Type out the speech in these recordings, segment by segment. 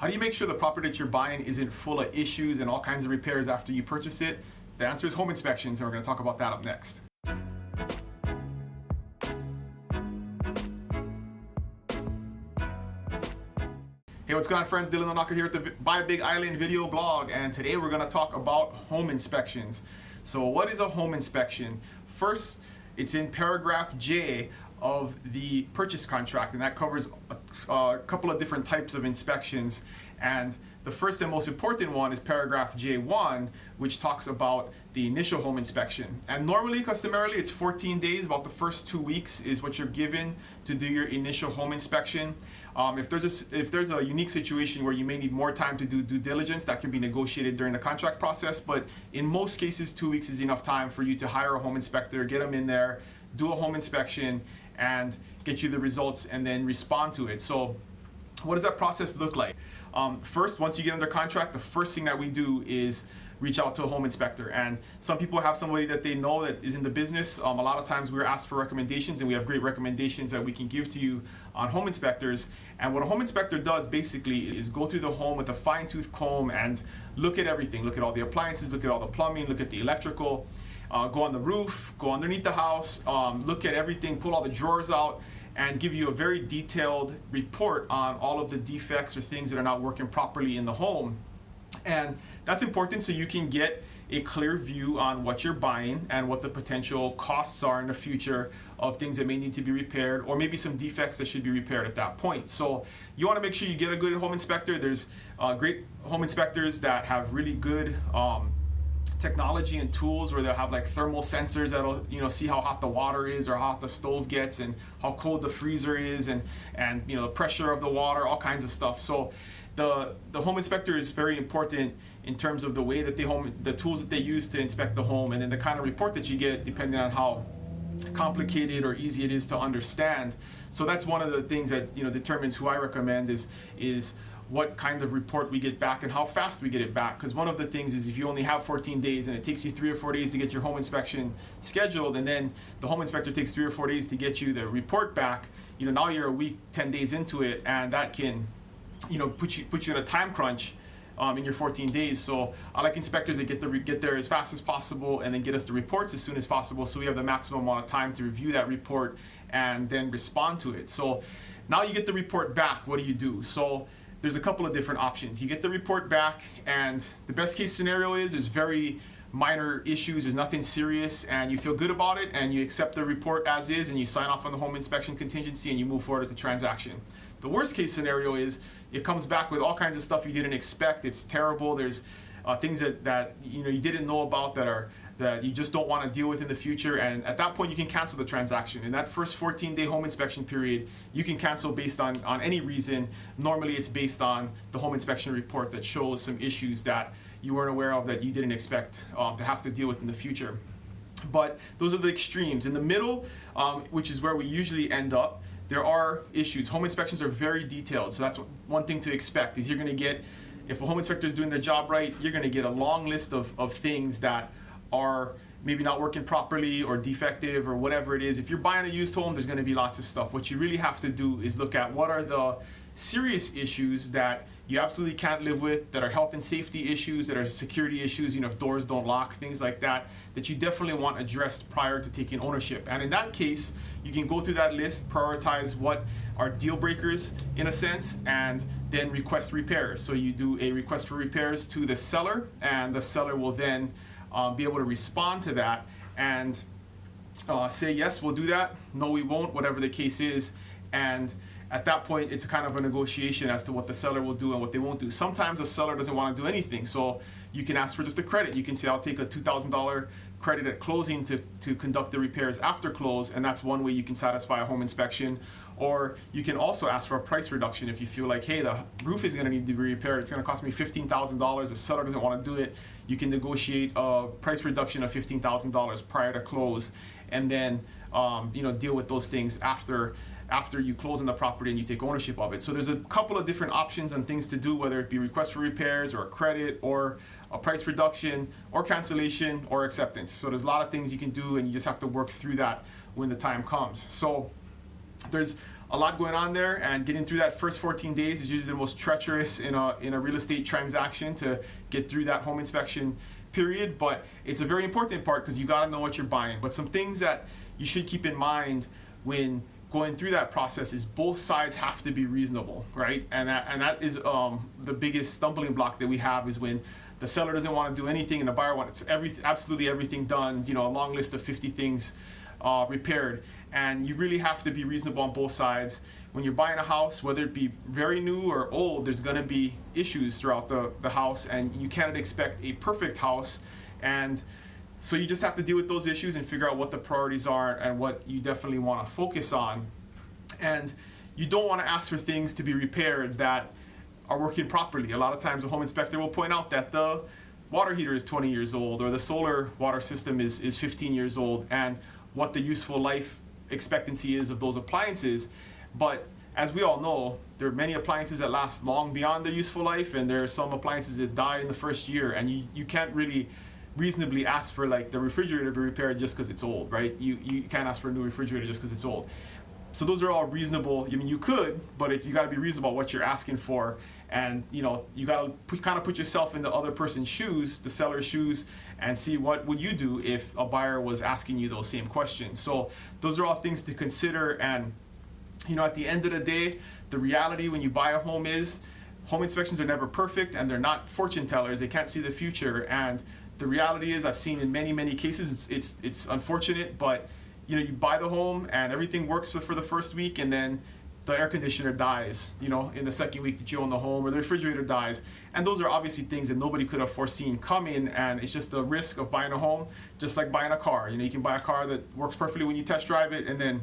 How do you make sure the property that you're buying isn't full of issues and all kinds of repairs after you purchase it? The answer is home inspections, and we're going to talk about that up next. Hey, what's going on, friends? Dylan Onaka here at the Buy Big Island video blog, and today we're going to talk about home inspections. So what is a home inspection? First, it's in paragraph J of the purchase contract, and that covers a couple of different types of inspections. And the first and most important one is paragraph J1, which talks about the initial home inspection. And normally, customarily, it's 14 days. About the first 2 weeks is what you're given to do your initial home inspection. If there's a unique situation where you may need more time to do due diligence, that can be negotiated during the contract process. But in most cases, 2 weeks is enough time for you to hire a home inspector, get them in there, do a home inspection, and get you the results and then respond to it. So what does that process look like? First, once you get under contract, the first thing that we do is reach out to a home inspector. And some people have somebody that they know that is in the business. A lot of times we're asked for recommendations, and we have great recommendations that we can give to you on home inspectors. And what a home inspector does basically is go through the home with a fine-tooth comb and look at everything. Look at all the appliances, look at all the plumbing, look at the electrical, go on the roof, go underneath the house, look at everything, pull all the drawers out, and give you a very detailed report on all of the defects or things that are not working properly in the home. And that's important so you can get a clear view on what you're buying and what the potential costs are in the future of things that may need to be repaired, or maybe some defects that should be repaired at that point. So you want to make sure you get a good home inspector. There's great home inspectors that have really good technology and tools where they'll have like thermal sensors that'll see how hot the water is or how hot the stove gets and how cold the freezer is and the pressure of the water, all kinds of stuff. So the home inspector is very important in terms of the way that the tools that they use to inspect the home, and then the kind of report that you get depending on how complicated or easy it is to understand. So that's one of the things that determines who I recommend is what kind of report we get back and how fast we get it back. Because one of the things is if you only have 14 days and it takes you 3 or 4 days to get your home inspection scheduled, and then the home inspector takes 3 or 4 days to get you the report back, now you're a week, 10 days into it, and that can put you in a time crunch in your 14 days. So I like inspectors that get there as fast as possible and then get us the reports as soon as possible, so we have the maximum amount of time to review that report and then respond to it. So now you get the report back, what do you do? So there's a couple of different options. You get the report back, and the best case scenario is there's very minor issues, there's nothing serious, and you feel good about it, and you accept the report as is, and you sign off on the home inspection contingency, and you move forward with the transaction. The worst case scenario is it comes back with all kinds of stuff you didn't expect. It's terrible. There's things that you didn't know about that you just don't want to deal with in the future, and at that point you can cancel the transaction. In that first 14-day home inspection period, you can cancel based on any reason. Normally it's based on the home inspection report that shows some issues that you weren't aware of that you didn't expect to have to deal with in the future. But those are the extremes. In the middle, which is where we usually end up, there are issues. Home inspections are very detailed, so that's one thing to expect. Is you're going to get, if a home inspector is doing their job right, you're going to get a long list of things that are maybe not working properly or defective or whatever it is. If you're buying a used home, there's going to be lots of stuff. What you really have to do is look at what are the serious issues that you absolutely can't live with, that are health and safety issues, that are security issues, if doors don't lock, things like that you definitely want addressed prior to taking ownership. And in that case, you can go through that list, prioritize what are deal breakers in a sense, and then request repairs. So you do a request for repairs to the seller, and the seller will then be able to respond to that and say, yes, we'll do that, no, we won't, whatever the case is. And at that point, it's kind of a negotiation as to what the seller will do and what they won't do. Sometimes a seller doesn't want to do anything, so you can ask for just a credit. You can say, I'll take a $2,000 credit at closing to conduct the repairs after close, and that's one way you can satisfy a home inspection. Or you can also ask for a price reduction if you feel like, hey, the roof is going to need to be repaired. It's going to cost me $15,000. The seller doesn't want to do it. You can negotiate a price reduction of $15,000 prior to close, and then deal with those things after you close on the property and you take ownership of it. So there's a couple of different options and things to do, whether it be request for repairs or a credit or a price reduction or cancellation or acceptance. So there's a lot of things you can do, and you just have to work through that when the time comes. So there's a lot going on there, and getting through that first 14 days is usually the most treacherous in a real estate transaction, to get through that home inspection period. But it's a very important part because you got to know what you're buying. But some things that you should keep in mind when going through that process is both sides have to be reasonable, right? And that is the biggest stumbling block that we have, is when the seller doesn't want to do anything and the buyer wants absolutely everything done, a long list of 50 things repaired. And you really have to be reasonable on both sides. When you're buying a house, whether it be very new or old, there's going to be issues throughout the house, and you cannot expect a perfect house. And so you just have to deal with those issues and figure out what the priorities are and what you definitely want to focus on. And you don't want to ask for things to be repaired that are working properly. A lot of times a home inspector will point out that the water heater is 20 years old, or the solar water system is 15 years old, and what the useful life expectancy is of those appliances. But as we all know, there are many appliances that last long beyond their useful life, and there are some appliances that die in the first year, and you can't really reasonably ask for like the refrigerator to be repaired just because it's old, right? You can't ask for a new refrigerator just because it's old. So those are all reasonable. I mean, you could, but you got to be reasonable about what you're asking for, and you got to kind of put yourself in the other person's shoes, the seller's shoes, and see what would you do if a buyer was asking you those same questions. So those are all things to consider. And at the end of the day, the reality when you buy a home is home inspections are never perfect, and they're not fortune tellers. They can't see the future. And the reality is, I've seen in many cases, it's unfortunate, but you buy the home and everything works for the first week, and then the air conditioner dies, in the second week that you own the home, or the refrigerator dies. And those are obviously things that nobody could have foreseen coming, and it's just the risk of buying a home, just like buying a car. You can buy a car that works perfectly when you test drive it, and then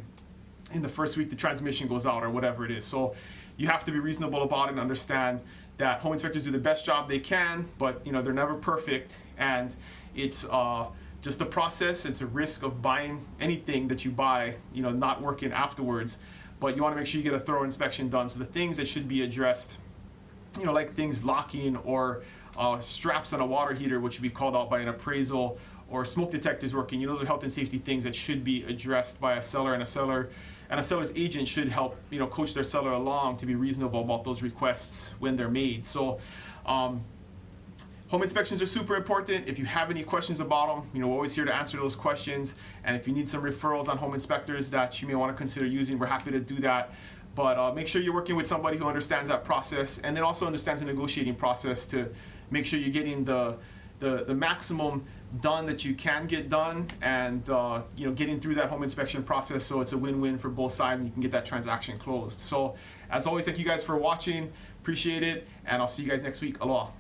in the first week the transmission goes out or whatever it is. So you have to be reasonable about it and understand that home inspectors do the best job they can, but they're never perfect, and it's just a process. It's a risk of buying anything that you buy, not working afterwards. But you want to make sure you get a thorough inspection done. So the things that should be addressed, like things locking, or straps on a water heater, which should be called out by an appraisal, or smoke detectors working. Those are health and safety things that should be addressed by a seller, and a seller's agent should help coach their seller along to be reasonable about those requests when they're made. So home inspections are super important. If you have any questions about them, we're always here to answer those questions. And if you need some referrals on home inspectors that you may want to consider using, we're happy to do that. But make sure you're working with somebody who understands that process, and then also understands the negotiating process, to make sure you're getting the maximum done that you can get done, and getting through that home inspection process so it's a win-win for both sides and you can get that transaction closed. So as always, thank you guys for watching. Appreciate it, and I'll see you guys next week. Aloha.